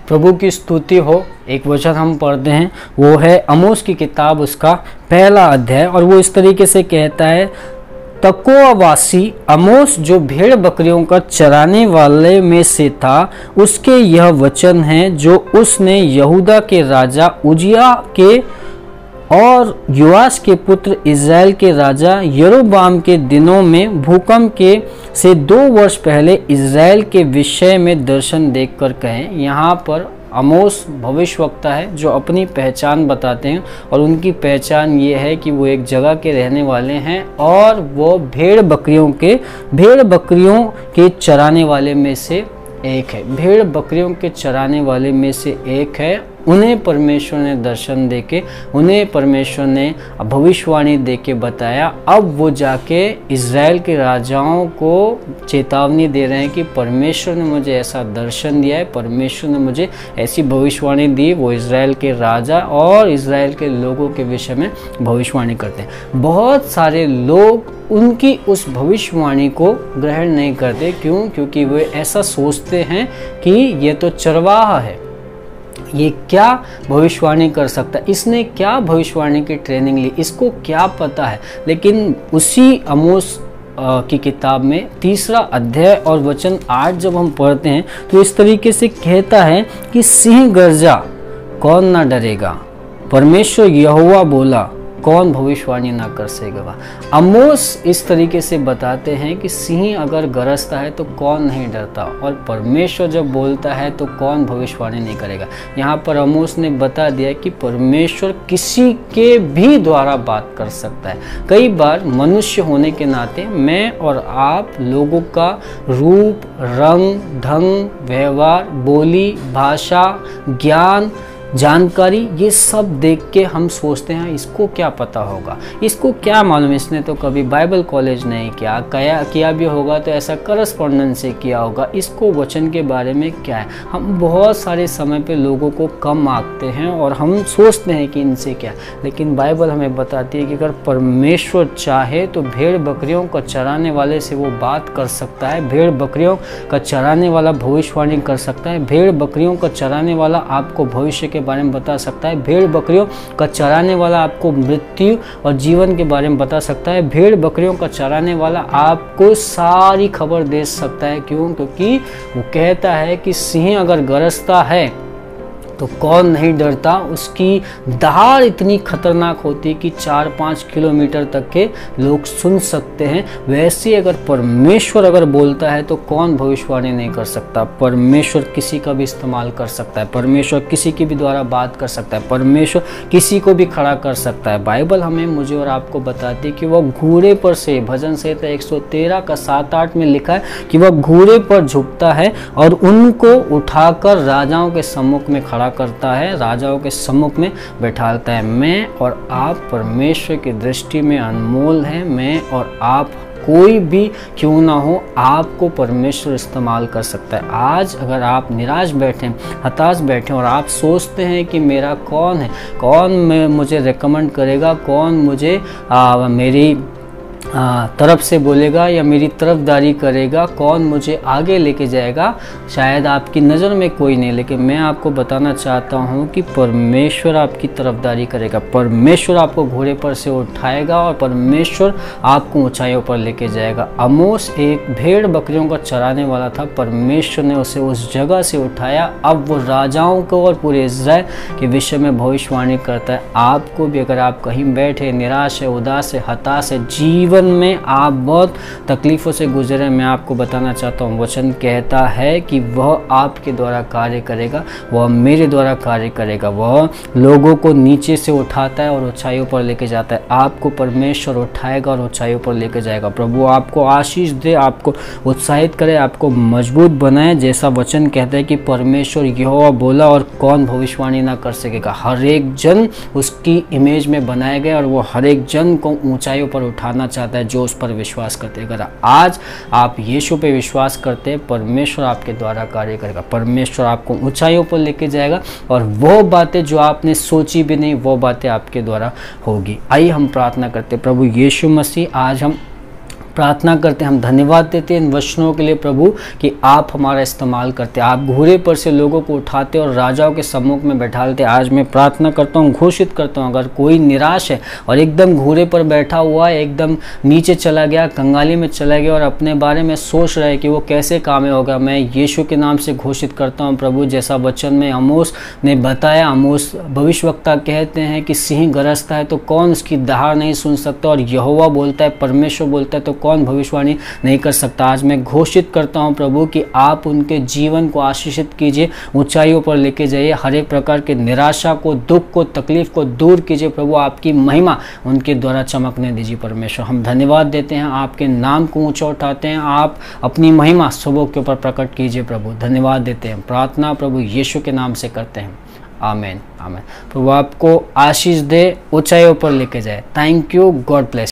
प्रभु की स्तुति हो। एक वचन हम पढ़ते हैं, वो है आमोस की किताब, उसका पहला अध्याय, और वो इस तरीके से कहता है, तकोवासी आमोस जो भेड़ बकरियों का चराने वाले में से था, उसके यह वचन हैं जो उसने यहूदा के राजा उजिया के और योआश के पुत्र इज़राइल के राजा यरोबाम के दिनों में भूकंप के से 2 वर्ष पहले इज़राइल के विषय में दर्शन देखकर कहें। यहाँ पर आमोस भविष्यवक्ता है जो अपनी पहचान बताते हैं, और उनकी पहचान ये है कि वो एक जगह के रहने वाले हैं और वो भेड़ बकरियों के चराने वाले में से एक है। भेड़ बकरियों के चराने वाले में से एक है। उन्हें परमेश्वर ने दर्शन देके, उन्हें परमेश्वर ने भविष्यवाणी देके बताया। अब वो जाके इज़राइल के राजाओं को चेतावनी दे रहे हैं कि परमेश्वर ने मुझे ऐसा दर्शन दिया है, परमेश्वर ने मुझे ऐसी भविष्यवाणी दी। वो इज़राइल के राजा और इज़राइल के लोगों के विषय में भविष्यवाणी करते हैं। बहुत सारे लोग उनकी उस भविष्यवाणी को ग्रहण नहीं करते। क्यों? क्योंकि वे ऐसा सोचते हैं कि ये तो चरवाहा है, ये क्या भविष्यवाणी कर सकता है, इसने क्या भविष्यवाणी की ट्रेनिंग ली, इसको क्या पता है। लेकिन उसी आमोस की किताब में 3रा अध्याय और वचन 8 जब हम पढ़ते हैं तो इस तरीके से कहता है कि सिंह गर्जा, कौन ना डरेगा, परमेश्वर यहोवा बोला, कौन भविष्यवाणी ना कर सकेगा। आमोस इस तरीके से बताते हैं कि सिंह अगर गरजता है तो कौन नहीं डरता, और परमेश्वर जब बोलता है तो कौन भविष्यवाणी नहीं करेगा। यहाँ पर आमोस ने बता दिया कि परमेश्वर किसी के भी द्वारा बात कर सकता है। कई बार मनुष्य होने के नाते मैं और आप लोगों का रूप, रंग, ढंग, व्यवहार, बोली, भाषा, ज्ञान, जानकारी, ये सब देख के हम सोचते हैं इसको क्या पता होगा, इसको क्या मालूम, इसने तो कभी बाइबल कॉलेज नहीं किया भी होगा तो ऐसा करस्पॉन्डेंस से किया होगा, इसको वचन के बारे में क्या है। हम बहुत सारे समय पे लोगों को कम आंकते हैं और हम सोचते हैं कि इनसे क्या, लेकिन बाइबल हमें बताती है कि अगर परमेश्वर चाहे तो भेड़ बकरियों का चराने वाले से वो बात कर सकता है। भेड़ बकरियों का चराने वाला भविष्यवाणी कर सकता है। भेड़ बकरियों का चराने वाला आपको भविष्य के बारे में बता सकता है। भेड़ बकरियों का चराने वाला आपको मृत्यु और जीवन के बारे में बता सकता है। भेड़ बकरियों का चराने वाला आपको सारी खबर दे सकता है। क्यों? क्योंकि वो कहता है कि सिंह अगर गरजता है तो कौन नहीं डरता। उसकी दहाड़ इतनी खतरनाक होती कि 4-5 किलोमीटर तक के लोग सुन सकते हैं। वैसे अगर परमेश्वर अगर बोलता है तो कौन भविष्यवाणी नहीं कर सकता। परमेश्वर किसी का भी इस्तेमाल कर सकता है। परमेश्वर किसी की भी द्वारा बात कर सकता है। परमेश्वर किसी को भी खड़ा कर सकता है। बाइबल हमें, मुझे और आपको बताती है कि वह घोड़े पर से, भजन संहिता 113 का 7-8 में लिखा है कि वह घोड़े पर झुकता है और उनको उठाकर राजाओं के सम्मुख में खड़ा करता है, राजाओं के सम्मुख में बैठाता है। मैं और आप परमेश्वर की दृष्टि में अनमोल हैं। मैं और आप, कोई भी क्यों ना हो, आपको परमेश्वर इस्तेमाल कर सकता है। आज अगर आप निराश बैठे, हताश बैठे और आप सोचते हैं कि मेरा कौन है, कौन मुझे रेकमेंड करेगा, कौन मुझे मेरी तरफ से बोलेगा या मेरी तरफदारी करेगा, कौन मुझे आगे लेके जाएगा, शायद आपकी नज़र में कोई नहीं, लेकिन मैं आपको बताना चाहता हूँ कि परमेश्वर आपकी तरफदारी करेगा। परमेश्वर आपको घोड़े पर से उठाएगा और परमेश्वर आपको ऊंचाइयों पर लेके जाएगा। आमोस एक भेड़ बकरियों का चराने वाला था। परमेश्वर ने उसे उस जगह से उठाया। अब वो राजाओं को और पूरे इज़राइल के विषय में भविष्यवाणी करता है। आपको भी, अगर आप कहीं बैठे निराश है, उदास है, हताश है, जीवन में आप बहुत तकलीफों से गुजरे, मैं आपको बताना चाहता हूँ, वचन कहता है कि वह आपके द्वारा कार्य करेगा, वह मेरे द्वारा कार्य करेगा। वह लोगों को नीचे से उठाता है और ऊंचाइयों पर लेके जाता है। आपको परमेश्वर उठाएगा और ऊंचाइयों पर लेके जाएगा। प्रभु आपको आशीष दे, आपको उत्साहित करे, आपको मजबूत बनाए। जैसा वचन कहता है कि परमेश्वर यहोवा बोला और कौन भविष्यवाणी ना कर सकेगा। हर एक जन उसकी इमेज में बनाए गए और वो हर एक जन को ऊंचाइयों पर उठाना चाहता है जो उस पर विश्वास करते हैं। अगर आज आप यीशु पे विश्वास करते हैं, परमेश्वर आपके द्वारा कार्य करेगा। परमेश्वर आपको ऊंचाइयों पर लेके जाएगा और वो बातें जो आपने सोची भी नहीं, वो बातें आपके द्वारा होगी। आइए हम प्रार्थना करते हैं। प्रभु यीशु मसीह, आज हम प्रार्थना करते हैं, हम धन्यवाद देते हैं इन वचनों के लिए प्रभु कि आप हमारा इस्तेमाल करते, आप घोड़े पर से लोगों को उठाते और राजाओं के सम्मुख में बैठाते। आज मैं प्रार्थना करता हूँ, घोषित करता हूँ, अगर कोई निराश है और एकदम घोड़े पर बैठा हुआ है, एकदम नीचे चला गया, कंगाली में चला गया और अपने बारे में सोच रहा है कि वो कैसे कामयाब होगा, मैं यीशु के नाम से घोषित करता हूँ प्रभु, जैसा वचन में आमोस ने बताया, आमोस भविष्यवक्ता कहते हैं कि सिंह गरजता है तो कौन उसकी दहाड़ नहीं सुन सकता, और यहोवा बोलता है, परमेश्वर बोलता है तो कौन भविष्यवाणी नहीं कर सकता। आज मैं घोषित करता हूं प्रभु कि आप उनके जीवन को आशीषित कीजिए, ऊंचाइयों पर लेके जाइए, हर एक प्रकार के निराशा को, दुख को, तकलीफ को दूर कीजिए प्रभु, आपकी महिमा उनके द्वारा चमकने दीजिए परमेश्वर। हम धन्यवाद देते हैं, आपके नाम को ऊंचा उठाते हैं, आप अपनी महिमा सबों के ऊपर प्रकट कीजिए प्रभु, धन्यवाद देते हैं। प्रार्थना प्रभु यीशु के नाम से करते हैं, आमीन आमीन। प्रभु आपको आशीष दे, ऊंचाइयों पर लेके जाए। Thank you, God bless.